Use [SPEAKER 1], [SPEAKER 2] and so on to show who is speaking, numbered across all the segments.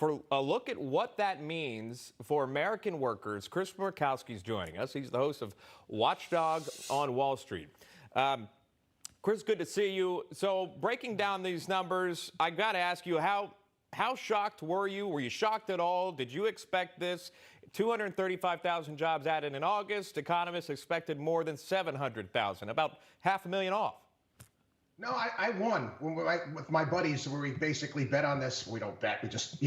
[SPEAKER 1] for a look at what that means for American workers, Chris Markowski is joining us. He's the host of Watchdog on Wall Street. Chris, good to see you. So breaking down these numbers, I got to ask you, how shocked were you? Were you shocked at all? Did you expect this? 235,000 jobs added in August. Economists expected more than 700,000, about 500,000 off.
[SPEAKER 2] No, I won with my buddies where we basically bet on this. We don't bet. We just,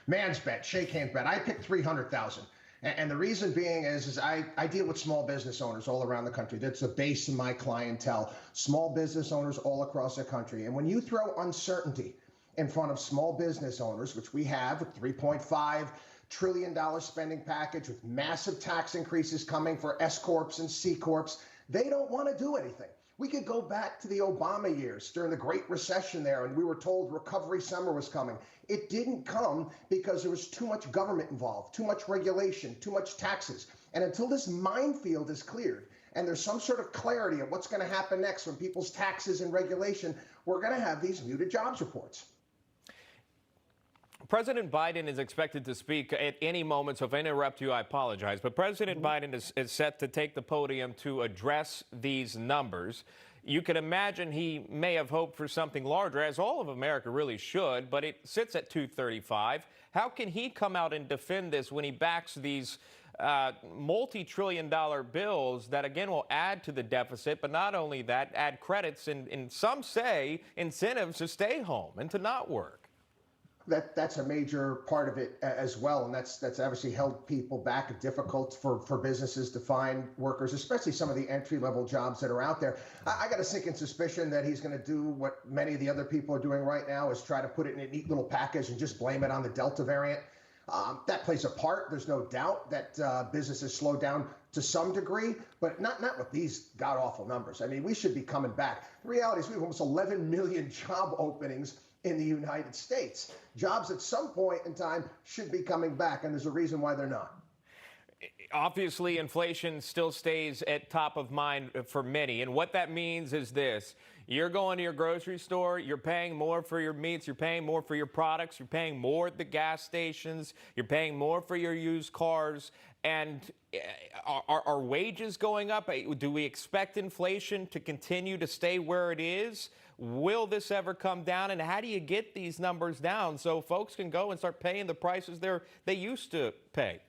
[SPEAKER 2] man's bet, shake hand bet. I picked 300,000. And the reason being is I deal with small business owners all around the country. That's the base of my clientele, small business owners all across the country. And when you throw uncertainty in front of small business owners, which we have with $3.5 trillion spending package with massive tax increases coming for S Corps and C Corps, they don't want to do anything. We could go back to the Obama years during the Great Recession there, and we were told recovery summer was coming. It didn't come because there was too much government involved, too much regulation, too much taxes. And until this minefield is cleared and there's some sort of clarity of what's going to happen next when people's taxes and regulation, we're going to have these muted jobs reports.
[SPEAKER 1] President Biden is expected to speak at any moment, so if I interrupt you, I apologize. But President Biden is set to take the podium to address these numbers. You can imagine he may have hoped for something larger, as all of America really should, but it sits at 235. How can he come out and defend this when he backs these multi-trillion-dollar bills that, again, will add to the deficit, but not only that, add credits and some say incentives to stay home and to not work?
[SPEAKER 2] That's a major part of it as well, and that's obviously held people back. Difficult for businesses to find workers, especially some of the entry-level jobs that are out there. I got a sinking suspicion that he's going to do what many of the other people are doing right now, is try to put it in a neat little package and just blame it on the Delta variant. That plays a part. There's no doubt that businesses slow down to some degree, but not with these god-awful numbers. I mean, we should be coming back. The reality is we have almost 11 million job openings in the United States. Jobs at some point in time should be coming back, and there's a reason why they're not.
[SPEAKER 1] Obviously, inflation still stays at top of mind for many, and what that means is this. You're going to your grocery store, you're paying more for your meats, you're paying more for your products, you're paying more at the gas stations, you're paying more for your used cars, and are wages going up? Do we expect inflation to continue to stay where it is? Will this ever come down? And how do you get these numbers down so folks can go and start paying the prices they used to pay?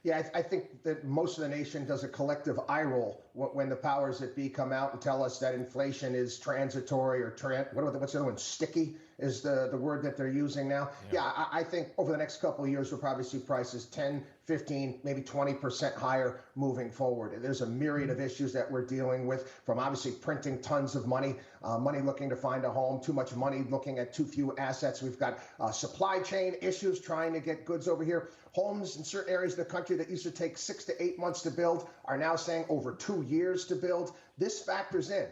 [SPEAKER 2] Yeah, I think that most of the nation does a collective eye roll when the powers that be come out and tell us that inflation is transitory or what's the other one? Sticky is the word that they're using now. Yeah, I think over the next couple of years, we'll probably see prices 10, 15, maybe 20% higher moving forward. There's a myriad of issues that we're dealing with, from obviously printing tons of money, money looking to find a home, too much money looking at too few assets. We've got supply chain issues trying to get goods over here. Homes in certain areas of the country that used to take 6 to 8 months to build are now saying over 2 years to build. This factors in.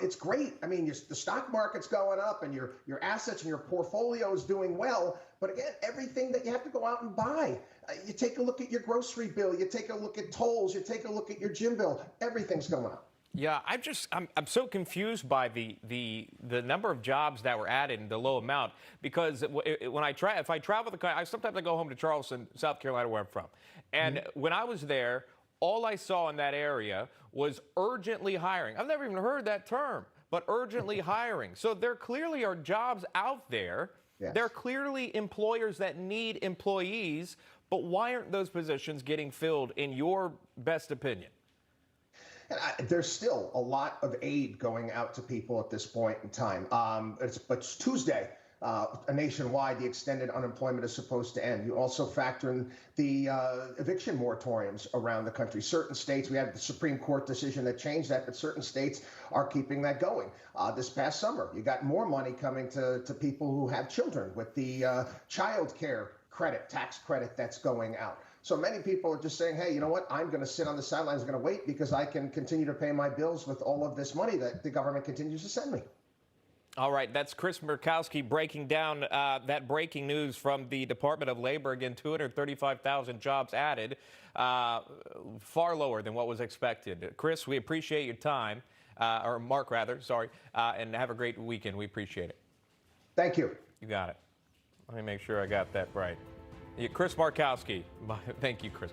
[SPEAKER 2] It's great. I mean, the stock market's going up and your assets and your portfolio is doing well. But again, everything that you have to go out and buy, you take a look at your grocery bill, you take a look at tolls, you take a look at your gym bill, everything's going up.
[SPEAKER 1] Yeah, I'm so confused by the number of jobs that were added in the low amount, because when if I travel the country, sometimes I go home to Charleston, South Carolina, where I'm from, and when I was there, all I saw in that area was urgently hiring. I've never even heard that term, but urgently hiring. So there clearly are jobs out there.
[SPEAKER 2] Yes.
[SPEAKER 1] There are clearly employers that need employees, but why aren't those positions getting filled in your best opinion?
[SPEAKER 2] And there's still a lot of aid going out to people at this point in time. But it's Tuesday. Nationwide, the extended unemployment is supposed to end. You also factor in the eviction moratoriums around the country. Certain states, we had the Supreme Court decision that changed that, but certain states are keeping that going. This past summer, you got more money coming to people who have children with the child care credit, tax credit that's going out. So many people are just saying, hey, you know what? I'm going to sit on the sidelines, I'm going to wait because I can continue to pay my bills with all of this money that the government continues to send me.
[SPEAKER 1] All right, that's Chris Markowski breaking down that breaking news from the Department of Labor. Again, 235,000 jobs added, far lower than what was expected. Chris, we appreciate your time, or Mark rather, sorry, and have a great weekend. We appreciate it.
[SPEAKER 2] Thank you.
[SPEAKER 1] You got it. Let me make sure I got that right. Yeah, Chris Markowski. Thank you, Chris.